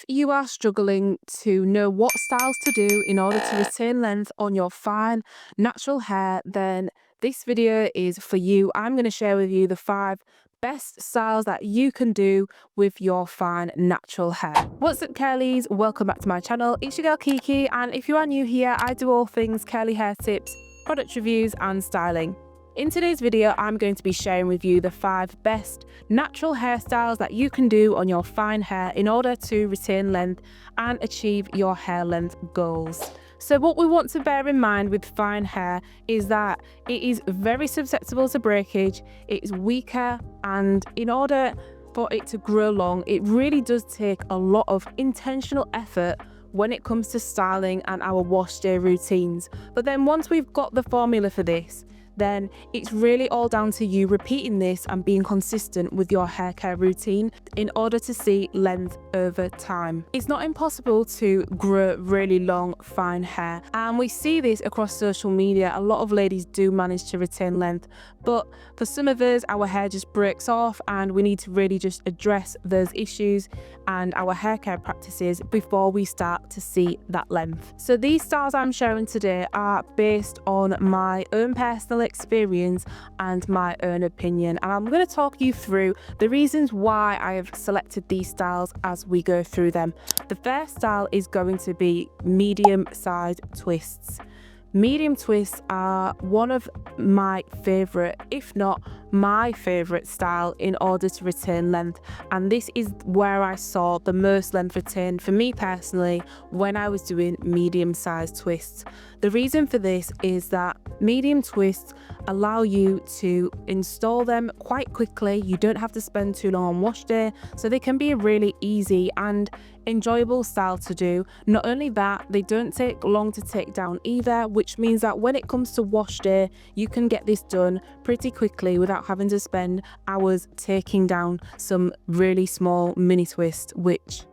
you are struggling to know what styles to do in order to retain length on your fine, natural hair, then this video is for you. I'm going to share with you the 5 best styles that you can do with your fine, natural hair. What's up, curlies? Welcome back to my channel. It's your girl Kiki, and if you are new here, I do all things curly hair tips, product reviews and styling. In today's video, I'm going to be sharing with you the 5 best natural hairstyles that you can do on your fine hair in order to retain length and achieve your hair length goals. So what we want to bear in mind with fine hair is that it is very susceptible to breakage, it's weaker, and in order for it to grow long, it really does take a lot of intentional effort when it comes to styling and our wash day routines. But then once we've got the formula for this, then it's really all down to you repeating this and being consistent with your hair care routine in order to see length over time. It's not impossible to grow really long, fine hair, and we see this across social media. A lot of ladies do manage to retain length, but for some of us, our hair just breaks off, and we need to really just address those issues and our hair care practices before we start to see that length. So these styles I'm sharing today are based on my own personal experience and my own opinion, and I'm going to talk you through the reasons why I have selected these styles as we go through them. The first style is going to be medium-sized twists. Medium twists are one of my favourite, if not my favourite style in order to retain length, and this is where I saw the most length retained for me personally when I was doing medium sized twists. The reason for this is that medium twists allow you to install them quite quickly. You don't have to spend too long on wash day, so they can be a really easy and enjoyable style to do. Not only that, they don't take long to take down either, which means that when it comes to wash day, you can get this done pretty quickly without having to spend hours taking down some really small mini twist, which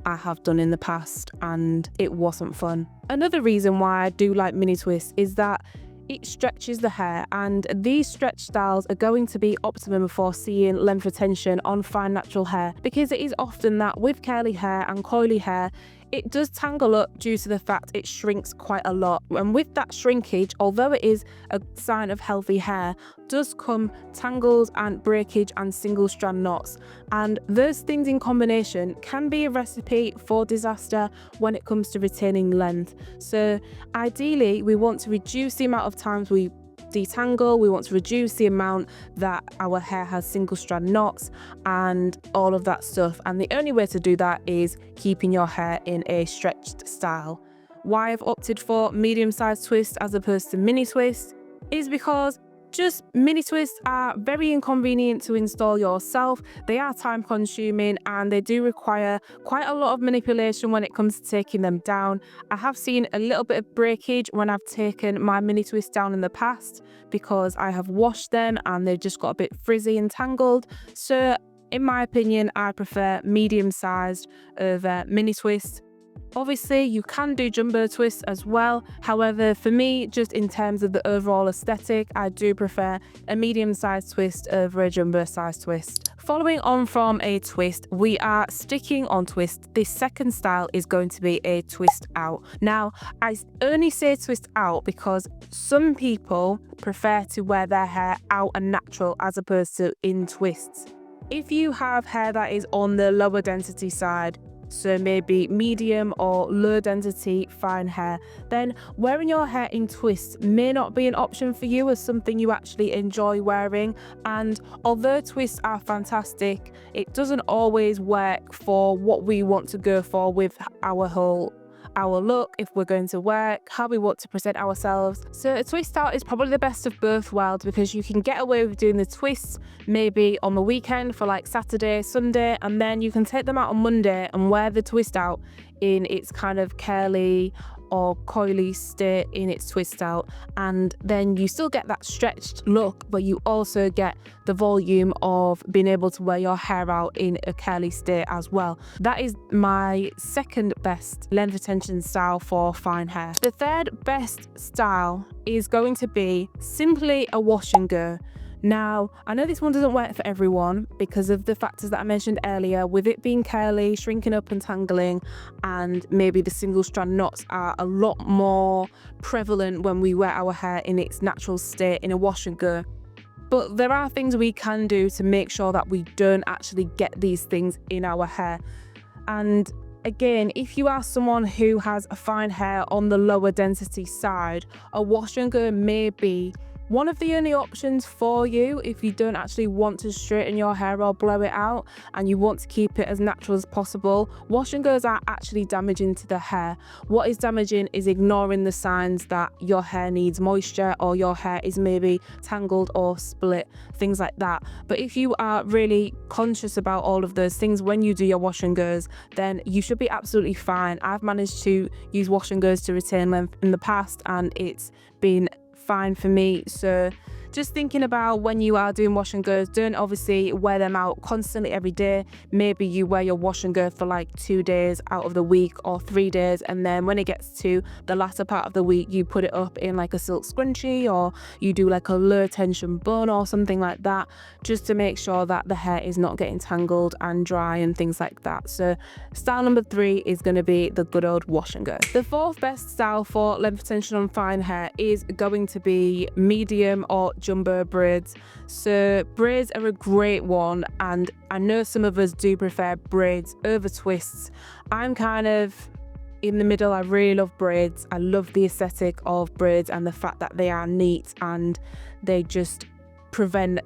I have done in the past and it wasn't fun. Another reason why I do like mini twists is that it stretches the hair, and these stretch styles are going to be optimum for seeing length retention on fine natural hair, because it is often that with curly hair and coily hair, it does tangle up due to the fact it shrinks quite a lot. And with that shrinkage, although it is a sign of healthy hair, does come tangles and breakage and single strand knots. And those things in combination can be a recipe for disaster when it comes to retaining length. So ideally, we want to reduce the amount of times we detangle, we want to reduce the amount that our hair has single strand knots and all of that stuff, and the only way to do that is keeping your hair in a stretched style. Why I've opted for medium sized twists as opposed to mini twists is because just mini twists are very inconvenient to install yourself. They are time consuming and they do require quite a lot of manipulation when it comes to taking them down. I have seen a little bit of breakage when I've taken my mini twists down in the past because I have washed them and they've just got a bit frizzy and tangled. So in my opinion, I prefer medium sized over mini twists. Obviously, you can do jumbo twists as well. However, for me, just in terms of the overall aesthetic, I do prefer a medium-sized twist over a jumbo-sized twist. Following on from a twist, we are sticking on twist. This second style is going to be a twist out. Now, I only say twist out because some people prefer to wear their hair out and natural as opposed to in twists. If you have hair that is on the lower density side, so maybe medium or low density fine hair, then wearing your hair in twists may not be an option for you as something you actually enjoy wearing. And although twists are fantastic, it doesn't always work for what we want to go for with our look, if we're going to work, how we want to present ourselves. So a twist out is probably the best of both worlds because you can get away with doing the twists maybe on the weekend for like Saturday, Sunday, and then you can take them out on Monday and wear the twist out in its kind of curly or coily state in its twist out, and then you still get that stretched look, but you also get the volume of being able to wear your hair out in a curly state as well. That is my second best length retention style for fine hair. The third best style is going to be simply a wash and go. Now, I know this one doesn't work for everyone because of the factors that I mentioned earlier, with it being curly, shrinking up and tangling, and maybe the single strand knots are a lot more prevalent when we wear our hair in its natural state in a wash and go. But there are things we can do to make sure that we don't actually get these things in our hair. And again, if you are someone who has a fine hair on the lower density side, a wash and go may be one of the only options for you if you don't actually want to straighten your hair or blow it out and you want to keep it as natural as possible. Wash and goes are actually damaging to the hair. What is damaging is ignoring the signs that your hair needs moisture or your hair is maybe tangled or split, things like that. But if you are really conscious about all of those things when you do your wash and goes, then you should be absolutely fine. I've managed to use wash and goes to retain length in the past and it's been fine for me. So just thinking about when you are doing wash and goes, don't obviously wear them out constantly every day. Maybe you wear your wash and go for like 2 days out of the week or 3 days, and then when it gets to the latter part of the week, you put it up in like a silk scrunchie or you do like a low tension bun or something like that, just to make sure that the hair is not getting tangled and dry and things like that. So style number 3 is going to be the good old wash and go. The 4th best style for length retention on fine hair is going to be medium or jumbo braids. So braids are a great one, and I know some of us do prefer braids over twists. I'm kind of in the middle. I really love braids. I love the aesthetic of braids and the fact that they are neat and they just prevent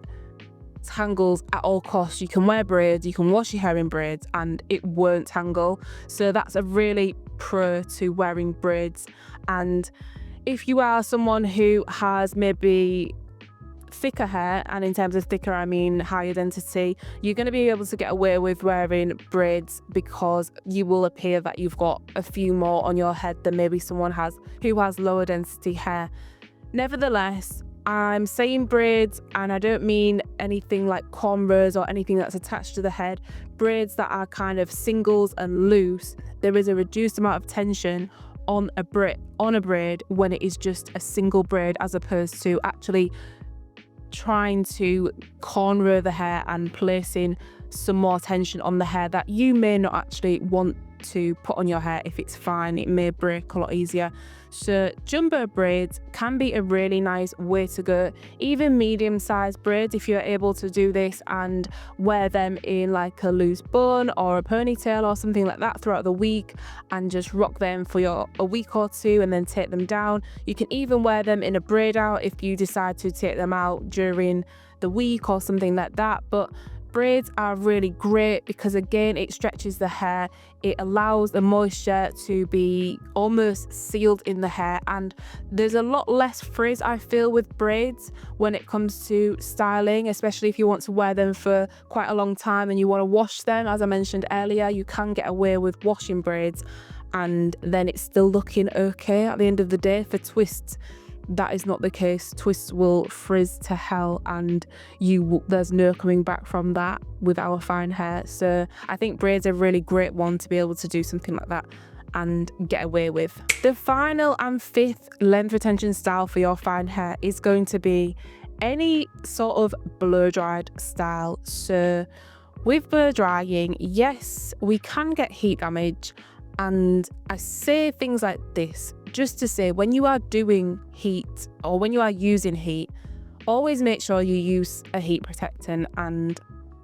tangles at all costs. You can wear braids, you can wash your hair in braids and it won't tangle. So that's a really pro to wearing braids. And if you are someone who has maybe thicker hair, and in terms of thicker I mean higher density, you're going to be able to get away with wearing braids because you will appear that you've got a few more on your head than maybe someone who has lower density hair. Nevertheless, I'm saying braids and I don't mean anything like cornrows or anything that's attached to the head. Braids that are kind of singles and loose, there is a reduced amount of tension on a braid when it is just a single braid, as opposed to actually trying to cornrow the hair and placing some more tension on the hair that you may not actually want to put on your hair. If it's fine, it may break a lot easier. So jumbo braids can be a really nice way to go. Even medium-sized braids, if you're able to do this and wear them in like a loose bun or a ponytail or something like that throughout the week and just rock them for a week or two and then take them down. You can even wear them in a braid out if you decide to take them out during the week or something like that. But braids are really great because again, it stretches the hair, it allows the moisture to be almost sealed in the hair, and there's a lot less frizz I feel with braids when it comes to styling, especially if you want to wear them for quite a long time and you want to wash them. As I mentioned earlier, you can get away with washing braids and then it's still looking okay at the end of the day. For twists, that is not the case. Twists will frizz to hell and there's no coming back from that with our fine hair. So I think braids are a really great one to be able to do something like that and get away with. The final and 5th length retention style for your fine hair is going to be any sort of blow dried style. So with blow drying, yes, we can get heat damage, and I say things like this just to say, when you are doing heat or when you are using heat, always make sure you use a heat protectant and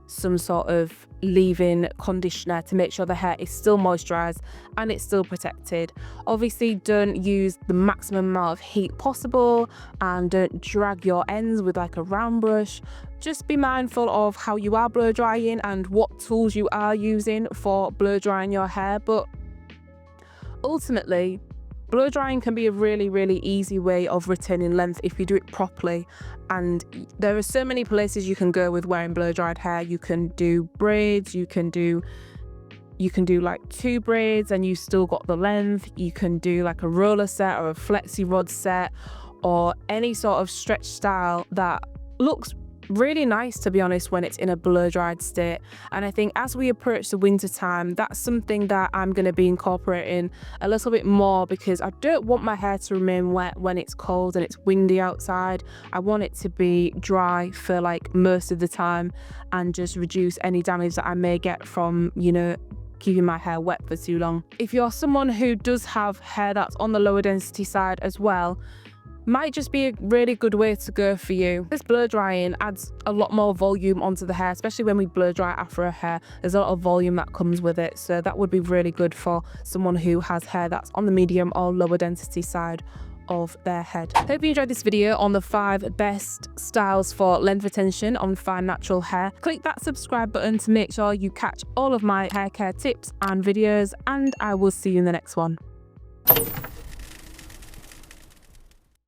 some sort of leave-in conditioner to make sure the hair is still moisturized and it's still protected. Obviously, don't use the maximum amount of heat possible and don't drag your ends with like a round brush. Just be mindful of how you are blow drying and what tools you are using for blow drying your hair. But ultimately, blow drying can be a really, really easy way of retaining length if you do it properly. And there are so many places you can go with wearing blow dried hair. You can do braids, you can do like 2 braids and you still got the length. You can do like a roller set or a flexi rod set or any sort of stretch style that looks really nice, to be honest, when it's in a blow dried state. And I think as we approach the winter time, that's something that I'm going to be incorporating a little bit more, because I don't want my hair to remain wet when it's cold and it's windy outside. I want it to be dry for like most of the time and just reduce any damage that I may get from, you know, keeping my hair wet for too long. If you're someone who does have hair that's on the lower density side as well, might just be a really good way to go for you. This blow drying adds a lot more volume onto the hair, especially when we blow dry afro hair. There's a lot of volume that comes with it, so that would be really good for someone who has hair that's on the medium or lower density side of their head. Hope you enjoyed this video on the 5 best styles for length retention on fine natural hair. Click that subscribe button to make sure you catch all of my hair care tips and videos, and I will see you in the next one.